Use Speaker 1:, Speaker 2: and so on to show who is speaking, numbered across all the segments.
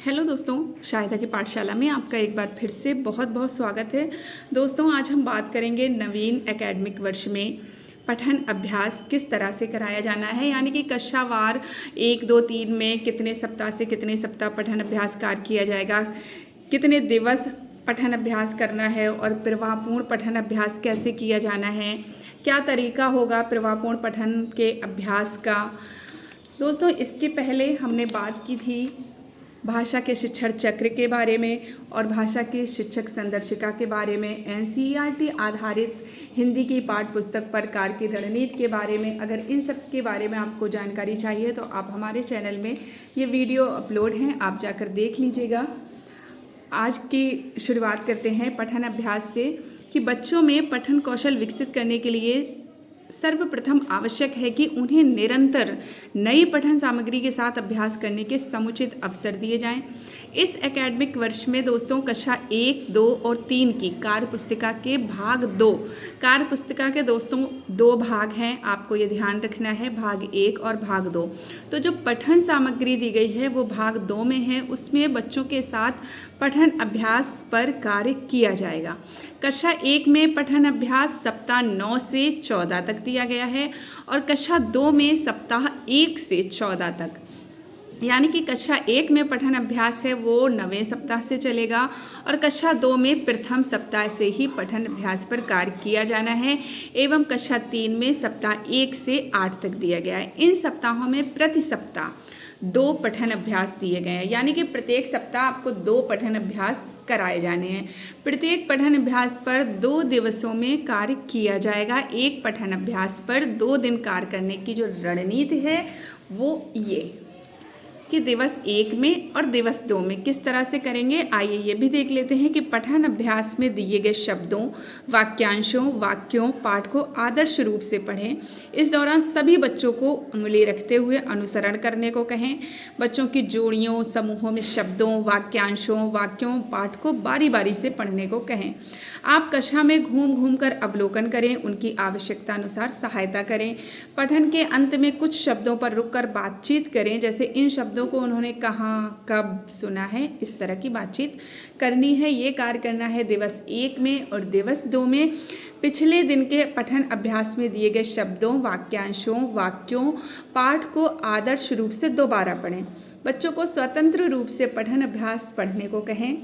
Speaker 1: Hello दोस्तों, शाहिदा की पाठशाला में आपका एक बार फिर से बहुत बहुत स्वागत है। दोस्तों, आज हम बात करेंगे नवीन एकेडमिक वर्ष में पठन अभ्यास किस तरह से कराया जाना है, यानी कि कक्षावार 1, 2, 3 में कितने सप्ताह से कितने सप्ताह पठन अभ्यास कार्य किया जाएगा, कितने दिवस पठन अभ्यास करना है और प्रवाहपूर्ण पठन अभ्यास कैसे किया जाना है, क्या तरीका होगा प्रवाहपूर्ण पठन के अभ्यास का। दोस्तों, इसके पहले हमने बात की थी भाषा के शिक्षण चक्र के बारे में और भाषा के शिक्षक संदर्शिका के बारे में, एनसीईआरटी आधारित हिंदी की पाठ्य पुस्तक पर कार्य की रणनीति के बारे में। अगर इन सब के बारे में आपको जानकारी चाहिए तो आप हमारे चैनल में ये वीडियो अपलोड हैं, आप जाकर देख लीजिएगा। आज की शुरुआत करते हैं पठन अभ्यास से कि बच्चों में पठन कौशल विकसित करने के लिए सर्वप्रथम आवश्यक है कि उन्हें निरंतर नई पठन सामग्री के साथ अभ्यास करने के समुचित अवसर दिए जाएं। इस एकेडमिक वर्ष में दोस्तों कक्षा 1, 2 और 3 की कार्य पुस्तिका के भाग 2, कार्य पुस्तिका के दोस्तों 2 भाग हैं, आपको ये ध्यान रखना है, भाग 1 और भाग 2। तो जो पठन सामग्री दी गई है वो भाग 2 में है, उसमें बच्चों के साथ पठन अभ्यास पर कार्य किया जाएगा। कक्षा 1 में पठन अभ्यास सप्ताह 9 से 14 तक दिया गया है और कक्षा 2 में सप्ताह 1 से 14 तक, यानी कि कक्षा 1 में पठन अभ्यास है वो 9वें सप्ताह से चलेगा और कक्षा 2 में प्रथम सप्ताह से ही पठन अभ्यास पर कार्य किया जाना है एवं कक्षा 3 में सप्ताह 1 से 8 तक दिया गया है। इन सप्ताहों में प्रति सप्ताह 2 पठन अभ्यास दिए गए हैं, यानी कि प्रत्येक सप्ताह आपको 2 पठन अभ्यास कराए जाने हैं। प्रत्येक पठन अभ्यास पर 2 दिवसों में कार्य किया जाएगा। एक पठन अभ्यास पर 2 दिन कार्य करने की जो रणनीति है वो ये कि दिवस 1 में और दिवस 2 में किस तरह से करेंगे। आइए ये भी देख लेते हैं कि पठन अभ्यास में दिए गए शब्दों, वाक्यांशों, वाक्यों, पाठ को आदर्श रूप से पढ़ें। इस दौरान सभी बच्चों को उंगली रखते हुए अनुसरण करने को कहें। बच्चों की जोड़ियों, समूहों में शब्दों, वाक्यांशों, वाक्यों, पाठ को बारी बारी से पढ़ने को कहें। आप कक्षा में घूम घूम कर अवलोकन करें, उनकी आवश्यकता अनुसार सहायता करें। पठन के अंत में कुछ शब्दों पर रुककर बातचीत करें, जैसे इन शब्दों को उन्होंने कहाँ, कब सुना है, इस तरह की बातचीत करनी है। ये कार्य करना है दिवस 1 में और दिवस 2 में। पिछले दिन के पठन अभ्यास में दिए गए शब्दों, वाक्यांशों, वाक्यों, पाठ को आदर्श रूप से दोबारा पढ़ें। बच्चों को स्वतंत्र रूप से पठन अभ्यास पढ़ने को कहें।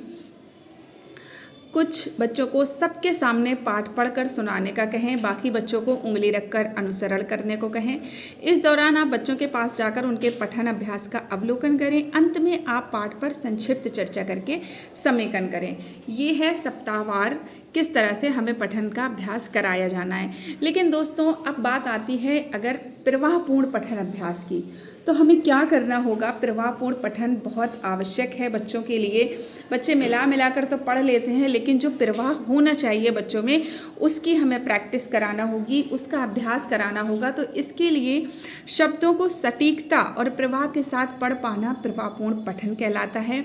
Speaker 1: कुछ बच्चों को सबके सामने पाठ पढ़कर सुनाने का कहें, बाकी बच्चों को उंगली रखकर अनुसरण करने को कहें। इस दौरान आप बच्चों के पास जाकर उनके पठन अभ्यास का अवलोकन करें। अंत में आप पाठ पर संक्षिप्त चर्चा करके समेकन करें। ये है सप्ताहवार किस तरह से हमें पठन का अभ्यास कराया जाना है। लेकिन दोस्तों, अब बात आती है अगर प्रवाहपूर्ण पठन अभ्यास की, तो हमें क्या करना होगा। प्रवाहपूर्ण पठन बहुत आवश्यक है बच्चों के लिए। बच्चे मिला कर तो पढ़ लेते हैं, लेकिन जो प्रवाह होना चाहिए बच्चों में उसकी हमें प्रैक्टिस कराना होगी, उसका अभ्यास कराना होगा। तो इसके लिए शब्दों को सटीकता और प्रवाह के साथ पढ़ पाना प्रवाहपूर्ण पठन कहलाता है।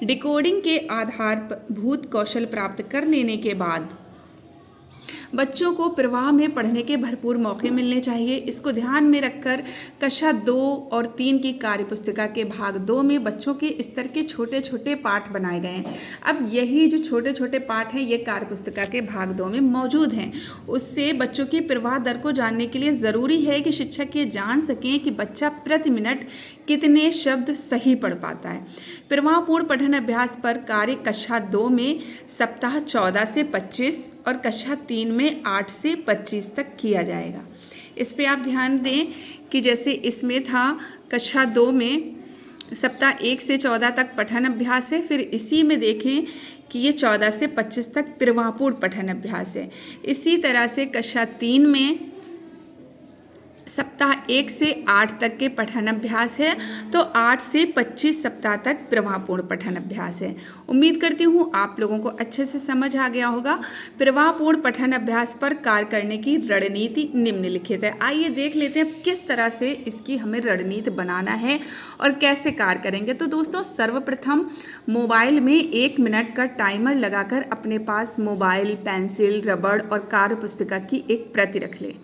Speaker 1: डिकोडिंग के आधारभूत कौशल प्राप्त कर लेने के बाद बच्चों को प्रवाह में पढ़ने के भरपूर मौके मिलने चाहिए। इसको ध्यान में रखकर कक्षा 2 और 3 की कार्य पुस्तिका के भाग 2 में बच्चों के स्तर के छोटे छोटे पाठ बनाए गए हैं। अब यही जो छोटे छोटे पाठ हैं ये कार्य पुस्तिका के भाग 2 में मौजूद हैं। उससे बच्चों की प्रवाह दर को जानने के लिए ज़रूरी है कि शिक्षक ये जान सकें कि बच्चा प्रति मिनट कितने शब्द सही पढ़ पाता है। प्रवाहपूर्ण पठन अभ्यास पर कार्य कक्षा 2 में सप्ताह 14 से 25 और कक्षा 3 में 8 से 25 तक किया जाएगा। इस पे आप ध्यान दें कि जैसे इसमें था कक्षा 2 में सप्ताह 1 से 14 तक पठन अभ्यास है, फिर इसी में देखें कि ये 14 से 25 तक प्रवाहपूर्ण पठन अभ्यास है। इसी तरह से कक्षा 3 में सप्ताह 1 से 8 तक के पठन अभ्यास है, तो 8 से 25 सप्ताह तक प्रवाहपूर्ण पठन अभ्यास है। उम्मीद करती हूँ आप लोगों को अच्छे से समझ आ गया होगा। प्रवाहपूर्ण पठन अभ्यास पर कार्य करने की रणनीति निम्नलिखित है। आइए देख लेते हैं किस तरह से इसकी हमें रणनीति बनाना है और कैसे कार्य करेंगे। तो दोस्तों, सर्वप्रथम मोबाइल में 1 मिनट का टाइमर लगाकर अपने पास मोबाइल, पेंसिल, रबड़ और कार्य पुस्तिका की एक प्रति रख लें।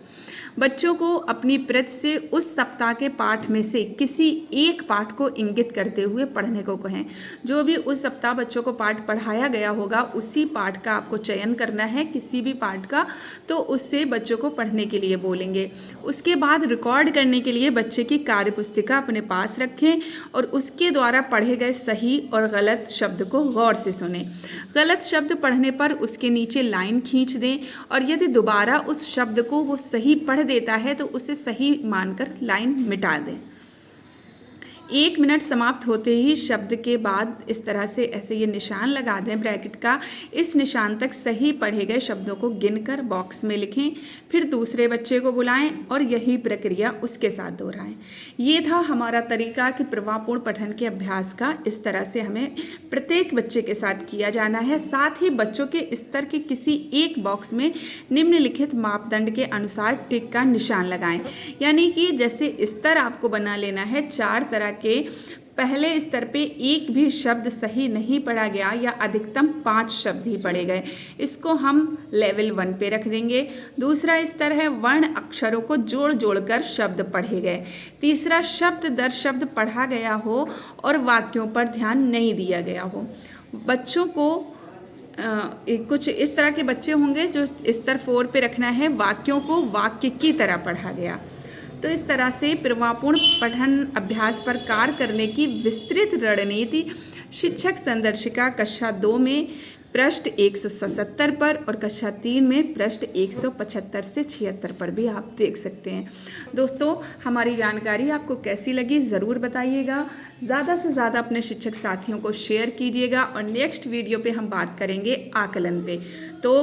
Speaker 1: बच्चों को अपनी प्रति से उस सप्ताह के पाठ में से किसी एक पाठ को इंगित करते हुए पढ़ने को कहें। जो भी उस सप्ताह बच्चों को पाठ पढ़ाया गया होगा उसी पाठ का आपको चयन करना है, किसी भी पाठ का, तो उससे बच्चों को पढ़ने के लिए बोलेंगे। उसके बाद रिकॉर्ड करने के लिए बच्चे की कार्य पुस्तिका अपने पास रखें और उसके द्वारा पढ़े गए सही और गलत शब्द को गौर से सुने। गलत शब्द पढ़ने पर उसके नीचे लाइन खींच दें और यदि दोबारा उस शब्द को वो सही पढ़ देता है तो उसे सही मानकर लाइन मिटा दें। 1 मिनट समाप्त होते ही शब्द के बाद इस तरह से ऐसे ये निशान लगा दें ब्रैकेट का। इस निशान तक सही पढ़े गए शब्दों को गिनकर बॉक्स में लिखें। फिर दूसरे बच्चे को बुलाएं और यही प्रक्रिया उसके साथ दोहराएं। ये था हमारा तरीका कि प्रभावपूर्ण पठन के अभ्यास का। इस तरह से हमें प्रत्येक बच्चे के साथ किया जाना है। साथ ही बच्चों के स्तर के किसी एक बॉक्स में निम्नलिखित मापदंड के अनुसार टिक का निशान लगाएं। यानी कि जैसे स्तर आपको बना लेना है, 4 तरह के पहले स्तर पे एक भी शब्द सही नहीं पढ़ा गया या अधिकतम 5 शब्द ही पढ़े गए, इसको हम लेवल 1 पे रख देंगे। दूसरा स्तर है वर्ण अक्षरों को जोड़ जोड़कर शब्द पढ़े गए। तीसरा शब्द दर शब्द पढ़ा गया हो और वाक्यों पर ध्यान नहीं दिया गया हो। बच्चों को कुछ इस तरह के बच्चे होंगे जो स्तर 4 पे रखना है, वाक्यों को वाक्य की तरह पढ़ा गया। तो इस तरह से प्रभावपूर्ण पठन अभ्यास पर कार्य करने की विस्तृत रणनीति शिक्षक संदर्शिका कक्षा 2 में पृष्ठ 177 पर और कक्षा 3 में पृष्ठ 175 से 76 पर भी आप देख सकते हैं। दोस्तों, हमारी जानकारी आपको कैसी लगी ज़रूर बताइएगा। ज़्यादा से ज़्यादा अपने शिक्षक साथियों को शेयर कीजिएगा और नेक्स्ट वीडियो पे हम बात करेंगे आकलन पे। तो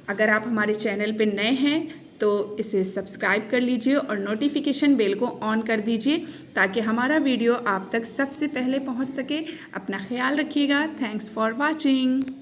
Speaker 1: अगर आप हमारे चैनल पे नए हैं तो इसे सब्सक्राइब कर लीजिए और नोटिफिकेशन बेल को ऑन कर दीजिए ताकि हमारा वीडियो आप तक सबसे पहले पहुंच सके। अपना ख्याल रखिएगा। Thanks for watching.